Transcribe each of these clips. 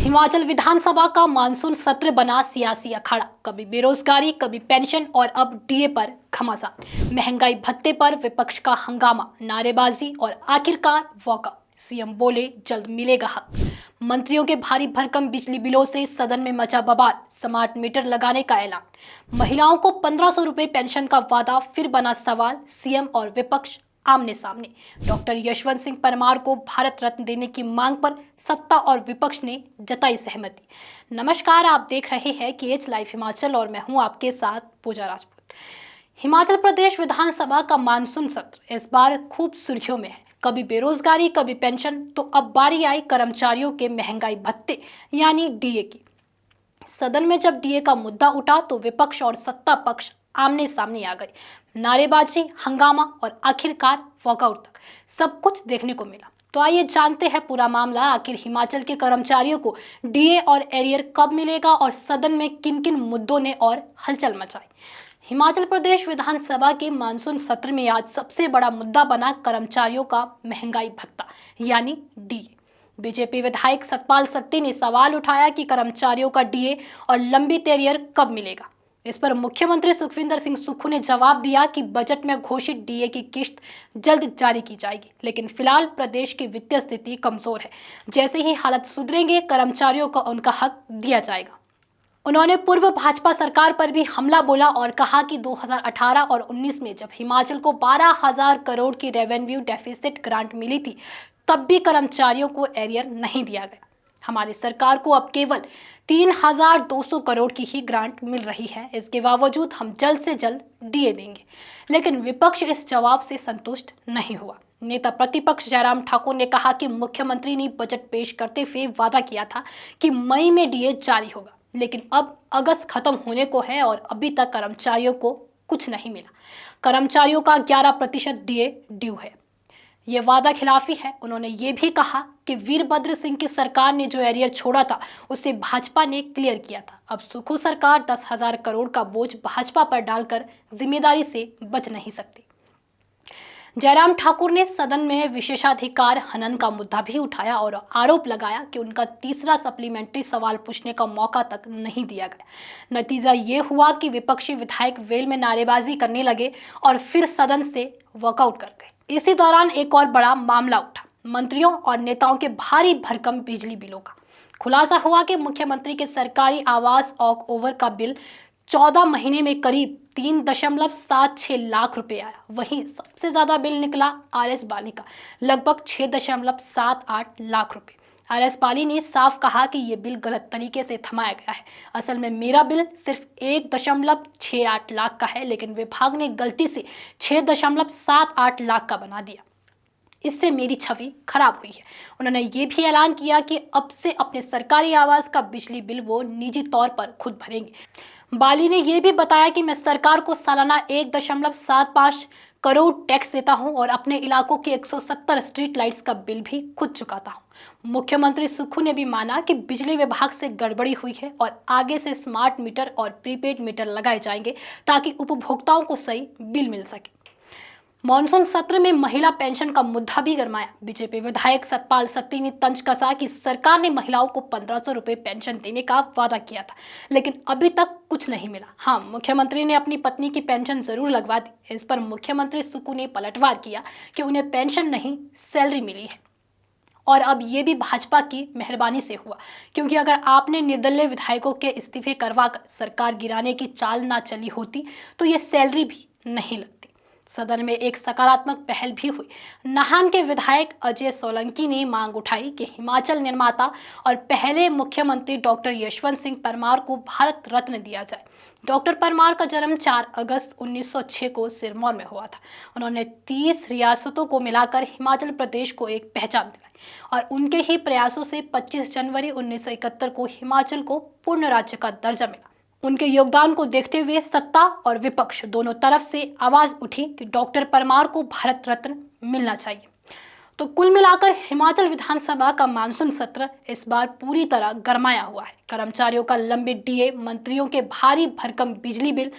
हिमाचल विधानसभा का मानसून सत्र बना सियासी अखाड़ा। कभी बेरोजगारी, कभी पेंशन और अब डीए पर घमासान। महंगाई भत्ते पर विपक्ष का हंगामा, नारेबाजी और आखिरकार वॉकआउट। सीएम बोले जल्द मिलेगा हक। मंत्रियों के भारी भरकम बिजली बिलों से सदन में मचा बवाल। स्मार्ट मीटर लगाने का ऐलान। महिलाओं को 1500 रुपए पेंशन का वादा फिर बना सवाल। सीएम और विपक्ष आमने सामने। डॉक्टर यशवंत सिंह परमार को भारत रत्न देने की मांग पर सत्ता और विपक्ष ने जताई सहमति। नमस्कार, आप देख रहे हैं केएच लाइव हिमाचल और मैं हूं आपके साथ पूजा राजपूत। हिमाचल प्रदेश विधानसभा का मानसून सत्र इस बार खूब सुर्खियों में है। कभी बेरोजगारी, कभी पेंशन, तो अब बारी आई कर्मचारियों के महंगाई भत्ते यानी डीए की। सदन में जब डीए का मुद्दा उठा तो विपक्ष और सत्ता पक्ष आमने सामने आ गए। नारेबाजी, हंगामा और आखिरकार वॉकआउट तक सब कुछ देखने को मिला। तो आइए जानते हैं पूरा मामला। आखिर हिमाचल के कर्मचारियों को डीए और एरियर कब मिलेगा और सदन में किन किन मुद्दों ने और हलचल मचाई। हिमाचल प्रदेश विधानसभा के मानसून सत्र में आज सबसे बड़ा मुद्दा बना कर्मचारियों का महंगाई भत्ता यानी डीए। बीजेपी विधायक सतपाल सत्ती ने सवाल उठाया कि कर्मचारियों का डीए और लंबित एरियर कब मिलेगा। इस पर मुख्यमंत्री सुखविंदर सिंह सुक्खू ने जवाब दिया कि बजट में घोषित डीए की किश्त जल्द जारी की जाएगी, लेकिन फिलहाल प्रदेश की वित्तीय स्थिति कमजोर है। जैसे ही हालत सुधरेंगे, कर्मचारियों को उनका हक दिया जाएगा। उन्होंने पूर्व भाजपा सरकार पर भी हमला बोला और कहा कि 2018 और 19 में जब हिमाचल को 12,000 करोड़ की रेवेन्यू डेफिसिट ग्रांट मिली थी, तब भी कर्मचारियों को एरियर नहीं दिया गया। हमारी सरकार को अब केवल 3,200 करोड़ की ही ग्रांट मिल रही है। इसके बावजूद हम जल्द से जल्द डीए देंगे, लेकिन विपक्ष इस जवाब से संतुष्ट नहीं हुआ। नेता प्रतिपक्ष जयराम ठाकुर ने कहा कि मुख्यमंत्री ने बजट पेश करते हुए वादा किया था कि मई में डीए जारी होगा, लेकिन अब अगस्त खत्म होने को है और अभी तक कर्मचारियों को कुछ नहीं मिला। कर्मचारियों का 11% डीए ड्यू है। ये वादा खिलाफी है। उन्होंने ये भी कहा कि वीरभद्र सिंह की सरकार ने जो एरियर छोड़ा था उसे भाजपा ने क्लियर किया था। अब सुक्खू सरकार 10,000 करोड़ का बोझ भाजपा पर डालकर जिम्मेदारी से बच नहीं सकती। जयराम ठाकुर ने सदन में विशेषाधिकार हनन का मुद्दा भी उठाया और आरोप लगाया कि उनका तीसरा सप्लीमेंट्री सवाल पूछने का मौका तक नहीं दिया गया। नतीजा ये हुआ कि विपक्षी विधायक वेल में नारेबाजी करने लगे और फिर सदन से वॉकआउट कर गए। इसी दौरान एक और बड़ा मामला उठा, मंत्रियों और नेताओं के भारी भरकम बिजली बिलों का। खुलासा हुआ कि मुख्यमंत्री के सरकारी आवास ऑक ओवर का बिल 14 महीने में करीब 3.76 लाख रुपए आया। वहीं सबसे ज्यादा बिल निकला आरएस बाली का, लगभग 6.78 लाख रुपए। आरएस बाली ने साफ कहा कि ये बिल गलत तरीके से थमाया गया है। असल में मेरा बिल सिर्फ 1.68 लाख का है, लेकिन विभाग ने गलती से 6.78 लाख का बना दिया। इससे मेरी छवि खराब हुई है। उन्होंने ये भी ऐलान किया कि अब से अपने सरकारी आवास का बिजली बिल वो निजी तौर पर खुद भरेंगे। बाली ने यह भी बताया कि मैं सरकार को सालाना 1.75 करोड़ टैक्स देता हूं और अपने इलाकों की 170 स्ट्रीट लाइट्स का बिल भी खुद चुकाता हूं। मुख्यमंत्री सुक्खू ने भी माना कि बिजली विभाग से गड़बड़ी हुई है और आगे से स्मार्ट मीटर और प्रीपेड मीटर लगाए जाएंगे ताकि उपभोक्ताओं को सही बिल मिल सके। मॉनसून सत्र में महिला पेंशन का मुद्दा भी गरमाया। बीजेपी विधायक सतपाल सत्ती ने तंज कसा कि सरकार ने महिलाओं को 1500 रुपए पेंशन देने का वादा किया था, लेकिन अभी तक कुछ नहीं मिला। हाँ, मुख्यमंत्री ने अपनी पत्नी की पेंशन जरूर लगवा दी। इस पर मुख्यमंत्री सुक्खू ने पलटवार किया कि उन्हें पेंशन नहीं, सैलरी मिली है और अब ये भी भाजपा की मेहरबानी से हुआ, क्योंकि अगर आपने निर्दलीय विधायकों के इस्तीफे करवाकर सरकार गिराने की चाल ना चली होती तो ये सैलरी भी नहीं लगती। सदन में एक सकारात्मक पहल भी हुई। नाहन के विधायक अजय सोलंकी ने मांग उठाई कि हिमाचल निर्माता और पहले मुख्यमंत्री डॉक्टर यशवंत सिंह परमार को भारत रत्न दिया जाए। डॉक्टर परमार का जन्म 4 अगस्त 1906 को सिरमौर में हुआ था। उन्होंने 30 रियासतों को मिलाकर हिमाचल प्रदेश को एक पहचान दिलाई और उनके ही प्रयासों से 25 जनवरी 1971 को हिमाचल को पूर्ण राज्य का दर्जा मिला। उनके योगदान को देखते हुए सत्ता और विपक्ष दोनों तरफ से आवाज उठी कि डॉक्टर परमार को भारत रत्न मिलना चाहिए। तो कुल मिलाकर हिमाचल विधानसभा का मानसून सत्र इस बार पूरी तरह गरमाया हुआ है। कर्मचारियों का लंबित डीए, मंत्रियों के भारी भरकम बिजली बिल,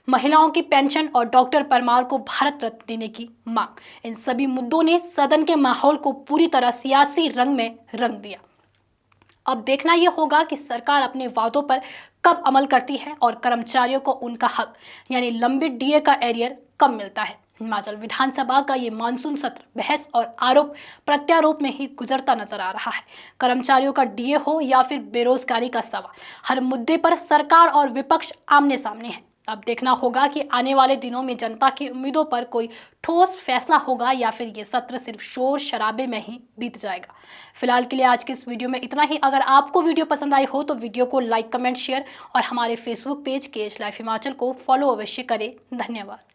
महिलाओं की पेंशन और डॉक्टर परमार को भारत रत्न देने की मांग, इन सभी मुद्दों ने सदन के माहौल को पूरी तरह सियासी रंग में रंग दिया। अब देखना ये होगा कि सरकार अपने वादों पर कब अमल करती है और कर्मचारियों को उनका हक यानी लंबित डीए का एरियर कब मिलता है। हिमाचल विधानसभा का ये मानसून सत्र बहस और आरोप प्रत्यारोप में ही गुजरता नजर आ रहा है। कर्मचारियों का डीए हो या फिर बेरोजगारी का सवाल, हर मुद्दे पर सरकार और विपक्ष आमने सामने है। अब देखना होगा कि आने वाले दिनों में जनता की उम्मीदों पर कोई ठोस फैसला होगा या फिर ये सत्र सिर्फ शोर शराबे में ही बीत जाएगा। फिलहाल के लिए आज की इस वीडियो में इतना ही। अगर आपको वीडियो पसंद आई हो तो वीडियो को लाइक, कमेंट, शेयर और हमारे Facebook page KH life Himachal को फॉलो अवश्य करें। धन्यवाद।